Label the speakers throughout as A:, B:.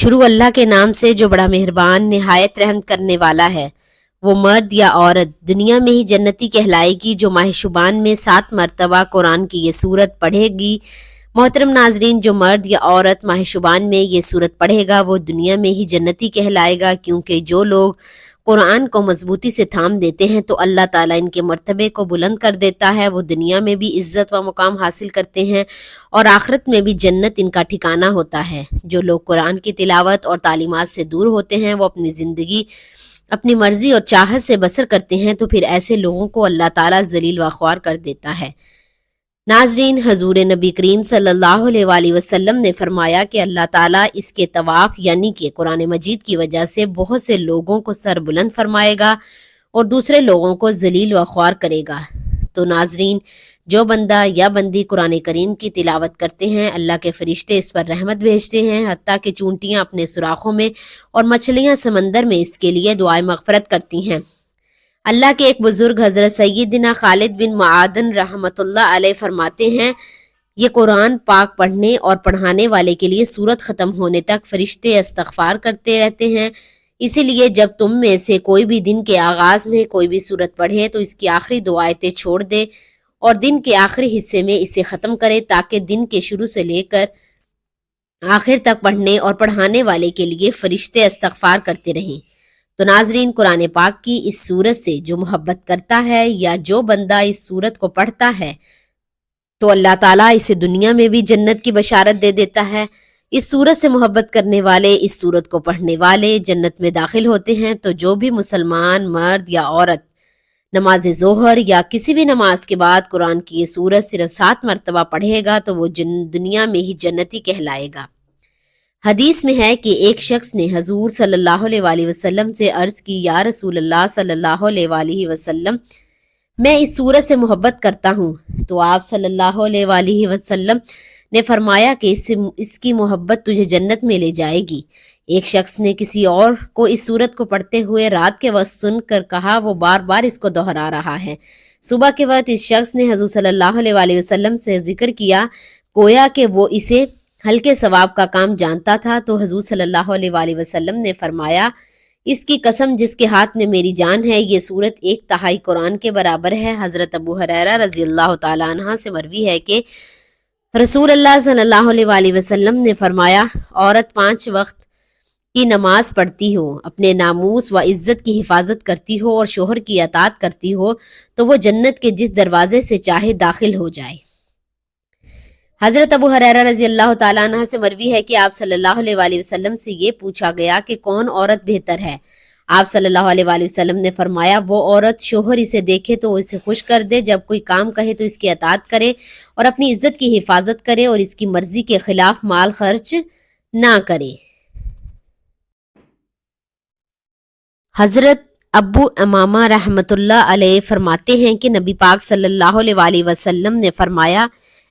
A: شروع اللہ کے نام سے جو بڑا مہربان نہایت رحم کرنے والا ہے۔ وہ مرد یا عورت دنیا میں ہی جنتی کہلائے گی جو ماہ شعبان میں 7 مرتبہ قرآن کی یہ سورت پڑھے گی۔ محترم ناظرین، جو مرد یا عورت ماہ شعبان میں یہ سورت پڑھے گا وہ دنیا میں ہی جنتی کہلائے گا، کیونکہ جو لوگ قرآن کو مضبوطی سے تھام دیتے ہیں تو اللہ تعالیٰ ان کے مرتبے کو بلند کر دیتا ہے۔ وہ دنیا میں بھی عزت و مقام حاصل کرتے ہیں اور آخرت میں بھی جنت ان کا ٹھکانہ ہوتا ہے۔ جو لوگ قرآن کی تلاوت اور تعلیمات سے دور ہوتے ہیں وہ اپنی زندگی اپنی مرضی اور چاہت سے بسر کرتے ہیں، تو پھر ایسے لوگوں کو اللہ تعالیٰ ذلیل و خوار کر دیتا ہے۔ ناظرین، حضور نبی کریم صلی اللہ علیہ وآلہ وسلم نے فرمایا کہ اللہ تعالیٰ اس کے طواف یعنی کہ قرآن مجید کی وجہ سے بہت سے لوگوں کو سر بلند فرمائے گا اور دوسرے لوگوں کو ذلیل و خوار کرے گا۔ تو ناظرین، جو بندہ یا بندی قرآن کریم کی تلاوت کرتے ہیں اللہ کے فرشتے اس پر رحمت بھیجتے ہیں، حتیٰ کہ چونٹیاں اپنے سوراخوں میں اور مچھلیاں سمندر میں اس کے لیے دعائے مغفرت کرتی ہیں۔ اللہ کے ایک بزرگ حضرت سیدنا خالد بن معدن رحمۃ اللہ علیہ فرماتے ہیں، یہ قرآن پاک پڑھنے اور پڑھانے والے کے لیے سورت ختم ہونے تک فرشتے استغفار کرتے رہتے ہیں۔ اسی لیے جب تم میں سے کوئی بھی دن کے آغاز میں کوئی بھی سورت پڑھے تو اس کی آخری دو آیتیں چھوڑ دے اور دن کے آخری حصے میں اسے ختم کرے، تاکہ دن کے شروع سے لے کر آخر تک پڑھنے اور پڑھانے والے کے لیے فرشتے استغفار کرتے رہیں۔ تو ناظرین، قرآن پاک کی اس سورت سے جو محبت کرتا ہے یا جو بندہ اس سورت کو پڑھتا ہے تو اللہ تعالیٰ اسے دنیا میں بھی جنت کی بشارت دے دیتا ہے۔ اس سورت سے محبت کرنے والے، اس سورت کو پڑھنے والے جنت میں داخل ہوتے ہیں۔ تو جو بھی مسلمان مرد یا عورت نماز ظہر یا کسی بھی نماز کے بعد قرآن کی یہ سورت صرف 7 مرتبہ پڑھے گا تو وہ دنیا میں ہی جنتی کہلائے گا۔ حدیث میں ہے کہ ایک شخص نے حضور صلی اللہ علیہ وآلہ وسلم سے عرض کی، یا رسول اللہ صلی اللہ علیہ وآلہ وسلم، میں اس سورت سے محبت کرتا ہوں۔ تو آپ صلی اللہ علیہ وآلہ وسلم نے فرمایا کہ اس کی محبت تجھے جنت میں لے جائے گی۔ ایک شخص نے کسی اور کو اس سورت کو پڑھتے ہوئے رات کے وقت سن کر کہا، وہ بار بار اس کو دہرا رہا ہے۔ صبح کے وقت اس شخص نے حضور صلی اللہ علیہ وآلہ وسلم سے ذکر کیا، گویا کہ وہ اسے ہلکے ثواب کا کام جانتا تھا۔ تو حضور صلی اللہ علیہ وآلہ وسلم نے فرمایا، اس کی قسم جس کے ہاتھ میں میری جان ہے، یہ سورت 1/3 قرآن کے برابر ہے۔ حضرت ابو ہریرہ رضی اللہ تعالیٰ عنہ سے مروی ہے کہ رسول اللہ صلی اللہ علیہ وآلہ وسلم نے فرمایا، عورت 5 وقت کی نماز پڑھتی ہو، اپنے ناموس و عزت کی حفاظت کرتی ہو اور شوہر کی اطاعت کرتی ہو تو وہ جنت کے جس دروازے سے چاہے داخل ہو جائے۔ حضرت ابو ہریرہ رضی اللہ تعالیٰ عنہ سے مروی ہے کہ آپ صلی اللہ علیہ وآلہ وسلم سے یہ پوچھا گیا کہ کون عورت بہتر ہے؟ آپ صلی اللہ علیہ وآلہ وسلم نے فرمایا، وہ عورت شوہر اسے دیکھے تو اسے خوش کر دے، جب کوئی کام کہے تو اس کی اطاعت کرے اور اپنی عزت کی حفاظت کرے اور اس کی مرضی کے خلاف مال خرچ نہ کرے۔ حضرت ابو امامہ رحمۃ اللہ علیہ فرماتے ہیں کہ نبی پاک صلی اللہ علیہ وآلہ وسلم نے فرمایا،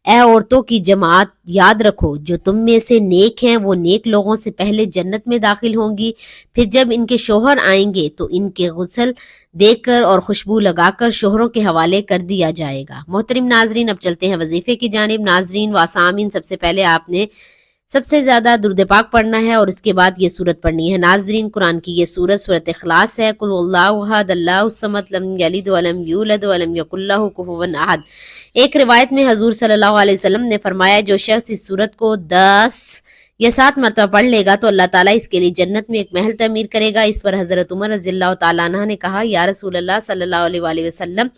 A: اے عورتوں کی جماعت، یاد رکھو جو تم میں سے نیک ہیں وہ نیک لوگوں سے پہلے جنت میں داخل ہوں گی، پھر جب ان کے شوہر آئیں گے تو ان کے غسل دے کر اور خوشبو لگا کر شوہروں کے حوالے کر دیا جائے گا۔ محترم ناظرین، اب چلتے ہیں وظیفے کی جانب۔ ناظرین و سامعین، سب سے پہلے آپ نے سب سے زیادہ درود پاک پڑھنا ہے اور اس کے بعد یہ سورت پڑھنی ہے۔ ناظرین، قرآن کی یہ سورت سورت اخلاص ہے۔ قل اللہ احد اللہ الصمد لم یلد ولم یولد ولم یکن لہ کفوا احد۔ ایک روایت میں حضور صلی اللہ علیہ وسلم نے فرمایا، جو شخص اس سورت کو 10 یا 7 مرتبہ پڑھ لے گا تو اللہ تعالیٰ اس کے لیے جنت میں ایک محل تعمیر کرے گا۔ اس پر حضرت عمر رضی اللہ تعالیٰ عنہ نے کہا، یا رسول اللہ صلی اللہ علیہ وآلہ وسلم،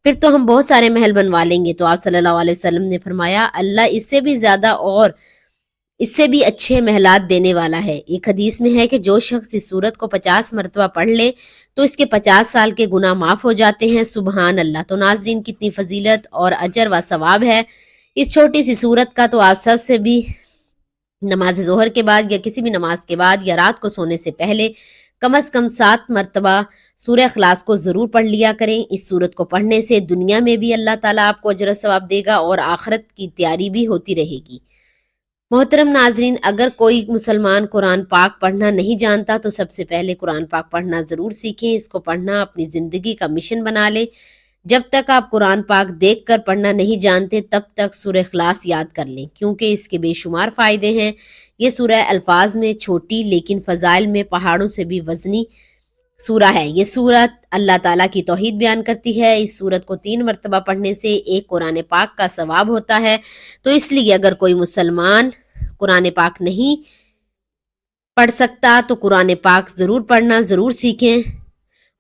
A: پھر تو ہم بہت سارے محل بنوا لیں گے۔ تو آپ صلی اللہ علیہ وسلم نے فرمایا، اللہ اس سے بھی زیادہ اور اس سے بھی اچھے محلات دینے والا ہے۔ ایک حدیث میں ہے کہ جو شخص اس سورت کو 50 مرتبہ پڑھ لے تو اس کے 50 سال کے گناہ معاف ہو جاتے ہیں۔ سبحان اللہ۔ تو ناظرین، کتنی فضیلت اور اجر و ثواب ہے اس چھوٹی سی سورت کا۔ تو آپ سب سے بھی نماز ظہر کے بعد یا کسی بھی نماز کے بعد یا رات کو سونے سے پہلے کم از کم 7 مرتبہ سورہ اخلاص کو ضرور پڑھ لیا کریں۔ اس سورت کو پڑھنے سے دنیا میں بھی اللہ تعالیٰ آپ کو اجر و ثواب دے گا اور آخرت کی تیاری بھی ہوتی رہے گی۔ محترم ناظرین، اگر کوئی مسلمان قرآن پاک پڑھنا نہیں جانتا تو سب سے پہلے قرآن پاک پڑھنا ضرور سیکھیں۔ اس کو پڑھنا اپنی زندگی کا مشن بنا لے۔ جب تک آپ قرآن پاک دیکھ کر پڑھنا نہیں جانتے تب تک سورہ اخلاص یاد کر لیں، کیونکہ اس کے بے شمار فائدے ہیں۔ یہ سورہ الفاظ میں چھوٹی لیکن فضائل میں پہاڑوں سے بھی وزنی سورہ ہے۔ یہ سورت اللہ تعالیٰ کی توحید بیان کرتی ہے۔ اس سورت کو 3 مرتبہ پڑھنے سے ایک قرآن پاک کا ثواب ہوتا ہے۔ تو اس لیے اگر کوئی مسلمان قرآن پاک نہیں پڑھ سکتا تو قرآن پاک ضرور پڑھنا ضرور سیکھیں۔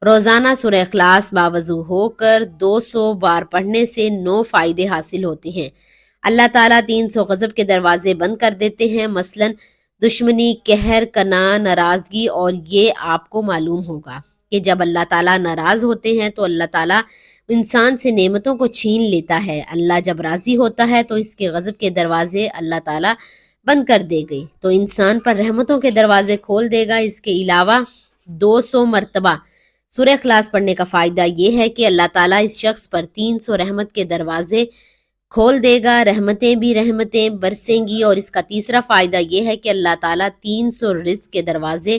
A: روزانہ سورہ اخلاص باوضو ہو کر 200 بار پڑھنے سے 9 فائدے حاصل ہوتے ہیں۔ اللہ تعالیٰ 300 غضب کے دروازے بند کر دیتے ہیں، مثلاً دشمنی، قہر، کناہ، ناراضگی، اور یہ آپ کو معلوم ہوگا کہ جب اللہ تعالیٰ ناراض ہوتے ہیں تو اللہ تعالیٰ انسان سے نعمتوں کو چھین لیتا ہے۔ اللہ جب راضی ہوتا ہے تو اس کے غضب کے دروازے اللہ تعالیٰ بند کر دے گے تو انسان پر رحمتوں کے دروازے کھول دے گا۔ اس کے علاوہ 200 مرتبہ سورہ اخلاص پڑھنے کا فائدہ یہ ہے کہ اللہ تعالیٰ اس شخص پر 300 رحمت کے دروازے کھول دے گا، رحمتیں برسیں گی۔ اور اس کا تیسرا فائدہ یہ ہے کہ اللہ تعالیٰ 300 رزق کے دروازے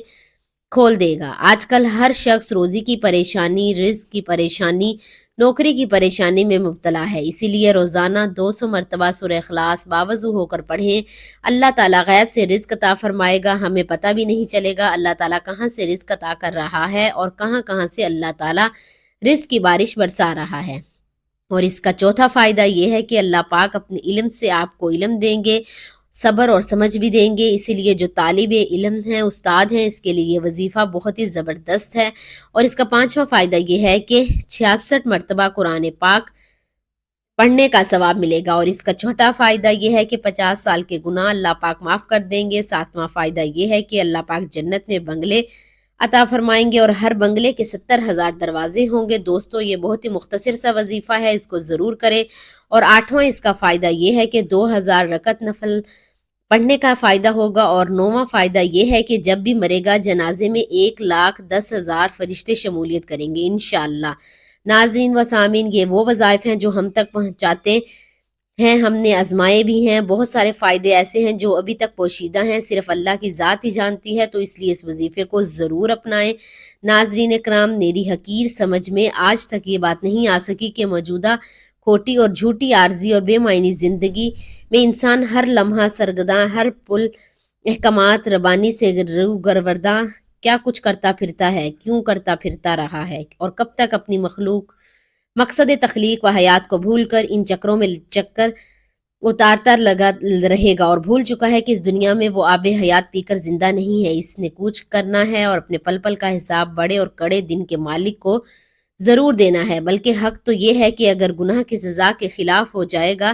A: کھول دے گا۔ آج کل ہر شخص روزی کی پریشانی، رزق کی پریشانی، نوکری کی پریشانی میں مبتلا ہے، اسی لیے روزانہ 200 مرتبہ سورہ اخلاص باوضو ہو کر پڑھیں۔ اللہ تعالیٰ غیب سے رزق عطا فرمائے گا، ہمیں پتہ بھی نہیں چلے گا اللہ تعالیٰ کہاں سے رزق عطا کر رہا ہے اور کہاں کہاں سے اللہ تعالیٰ رزق کی بارش برسا رہا ہے۔ اور اس کا چوتھا فائدہ یہ ہے کہ اللہ پاک اپنے علم سے آپ کو علم دیں گے، صبر اور سمجھ بھی دیں گے، اسی لیے جو طالب علم ہیں، استاد ہیں، اس کے لیے یہ وظیفہ بہت ہی زبردست ہے۔ اور اس کا پانچواں فائدہ یہ ہے کہ 66 مرتبہ قرآن پاک پڑھنے کا ثواب ملے گا۔ اور اس کا چھٹا فائدہ یہ ہے کہ 50 سال کے گناہ اللہ پاک معاف کر دیں گے۔ ساتواں فائدہ یہ ہے کہ اللہ پاک جنت میں بنگلے عطا فرمائیں گے اور ہر بنگلے کے 70,000 دروازے ہوں گے۔ دوستو یہ بہت ہی مختصر سا وظیفہ ہے، اس کو ضرور کریں۔ اور 8واں اس کا فائدہ یہ ہے کہ 2000 رکعت نفل پڑھنے کا فائدہ ہوگا۔ اور 9واں فائدہ یہ ہے کہ جب بھی مرے گا جنازے میں 1,10,000 فرشتے شمولیت کریں گے انشاءاللہ۔ ناظرین و سامعین، یہ وہ وظائف ہیں جو ہم تک پہنچاتے ہیں، ہم نے آزمائے بھی ہیں۔ بہت سارے فائدے ایسے ہیں جو ابھی تک پوشیدہ ہیں، صرف اللہ کی ذات ہی جانتی ہے، تو اس لیے اس وظیفے کو ضرور اپنائیں۔ ناظرین اکرام، میری حقیر سمجھ میں آج تک یہ بات نہیں آ سکی کہ موجودہ کھوٹی اور جھوٹی عارضی اور بے معنی زندگی میں انسان ہر لمحہ سرگرداں، ہر پل احکامات ربانی سے روگرداں کیا کچھ کرتا پھرتا ہے، کیوں کرتا پھرتا رہا ہے، اور کب تک اپنی مخلوق مقصد تخلیق و حیات کو بھول کر ان چکروں میں چکر اتارتا لگا رہے گا، اور بھول چکا ہے کہ اس دنیا میں وہ آب حیات پی کر زندہ نہیں ہے۔ اس نے کوچ کرنا ہے اور اپنے پل پل کا حساب بڑے اور کڑے دن کے مالک کو ضرور دینا ہے۔ بلکہ حق تو یہ ہے کہ اگر گناہ کی سزا کے خلاف ہو جائے گا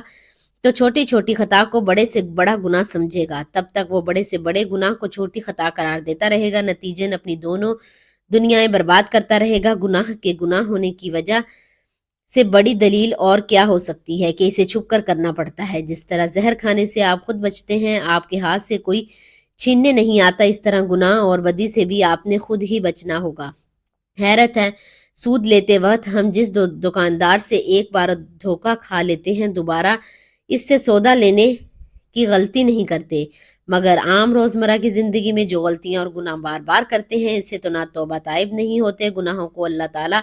A: تو چھوٹی چھوٹی خطا کو بڑے سے بڑا گناہ سمجھے گا، تب تک وہ بڑے سے بڑے گناہ کو چھوٹی خطا قرار دیتا رہے گا، نتیجن اپنی دونوں دنیایں برباد کرتا رہے گا۔ گناہ کے گناہ ہونے کی وجہ سے بڑی دلیل اور کیا ہو سکتی ہے کہ اسے چھپ کر کرنا پڑتا ہے۔ جس طرح زہر کھانے سے آپ خود بچتے ہیں، آپ کے ہاتھ سے کوئی چھیننے نہیں آتا، اس طرح گناہ اور بدی سے بھی آپ نے خود ہی بچنا ہوگا۔ حیرت ہے، سود لیتے وقت ہم جس دکاندار سے ایک بار دھوکہ کھا لیتے ہیں دوبارہ اس سے سودا لینے کی غلطی نہیں کرتے، مگر عام روزمرہ کی زندگی میں جو غلطیاں اور گناہ بار بار کرتے ہیں اس سے تو نہ توبہ تائب نہیں ہوتے۔ گناہوں کو اللہ تعالیٰ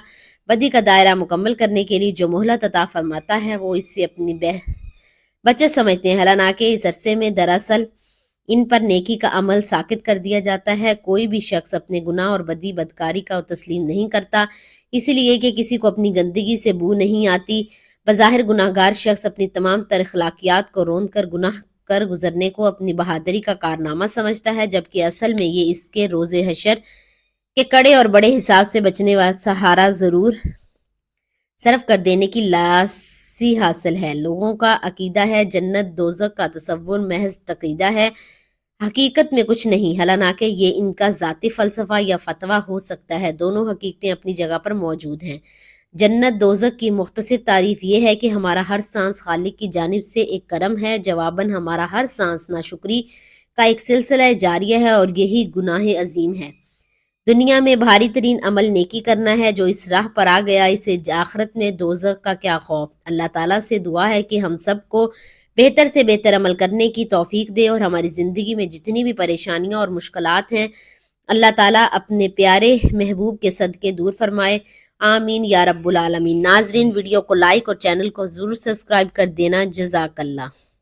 A: بدی کا دائرہ مکمل کرنے کے لیے جو مہلت عطا فرماتا ہے وہ اس سے اپنی بچت سمجھتے ہیں، حالانکہ اس عرصے میں دراصل ان پر نیکی کا عمل ساقط کر دیا جاتا ہے۔ کوئی بھی شخص اپنے گناہ اور بدی بدکاری کا تسلیم نہیں کرتا، اسی لیے کہ کسی کو اپنی گندگی سے بو نہیں آتی۔ بظاہر گناہ گار شخص اپنی تمام تر اخلاقیات کو روند کر گناہ کر گزرنے کو اپنی بہادری کا کارنامہ سمجھتا ہے، جبکہ اصل میں یہ اس کے روز حشر کے کڑے اور بڑے حساب سے بچنے والا سہارا ضرور صرف کر دینے کی لاسی حاصل ہے۔ لوگوں کا عقیدہ ہے جنت دوزخ کا تصور محض عقیدہ ہے، حقیقت میں کچھ نہیں، حالانکہ یہ ان کا ذاتی فلسفہ یا فتویٰ ہو سکتا ہے۔ دونوں حقیقتیں اپنی جگہ پر موجود ہیں۔ جنت دوزخ کی مختصر تعریف یہ ہے کہ ہمارا ہر سانس خالق کی جانب سے ایک کرم ہے، جواباً ہمارا ہر سانس ناشکری کا ایک سلسلہ جاریہ ہے، اور یہی گناہ عظیم ہے۔ دنیا میں بھاری ترین عمل نیکی کرنا ہے، جو اس راہ پر آ گیا اسے آخرت میں دوزخ کا کیا خوف۔ اللہ تعالیٰ سے دعا ہے کہ ہم سب کو بہتر سے بہتر عمل کرنے کی توفیق دے اور ہماری زندگی میں جتنی بھی پریشانیاں اور مشکلات ہیں اللہ تعالیٰ اپنے پیارے محبوب کے صدقے دور فرمائے، آمین یا رب العالمین۔ ناظرین، ویڈیو کو لائک اور چینل کو ضرور سبسکرائب کر دینا۔ جزاک اللہ۔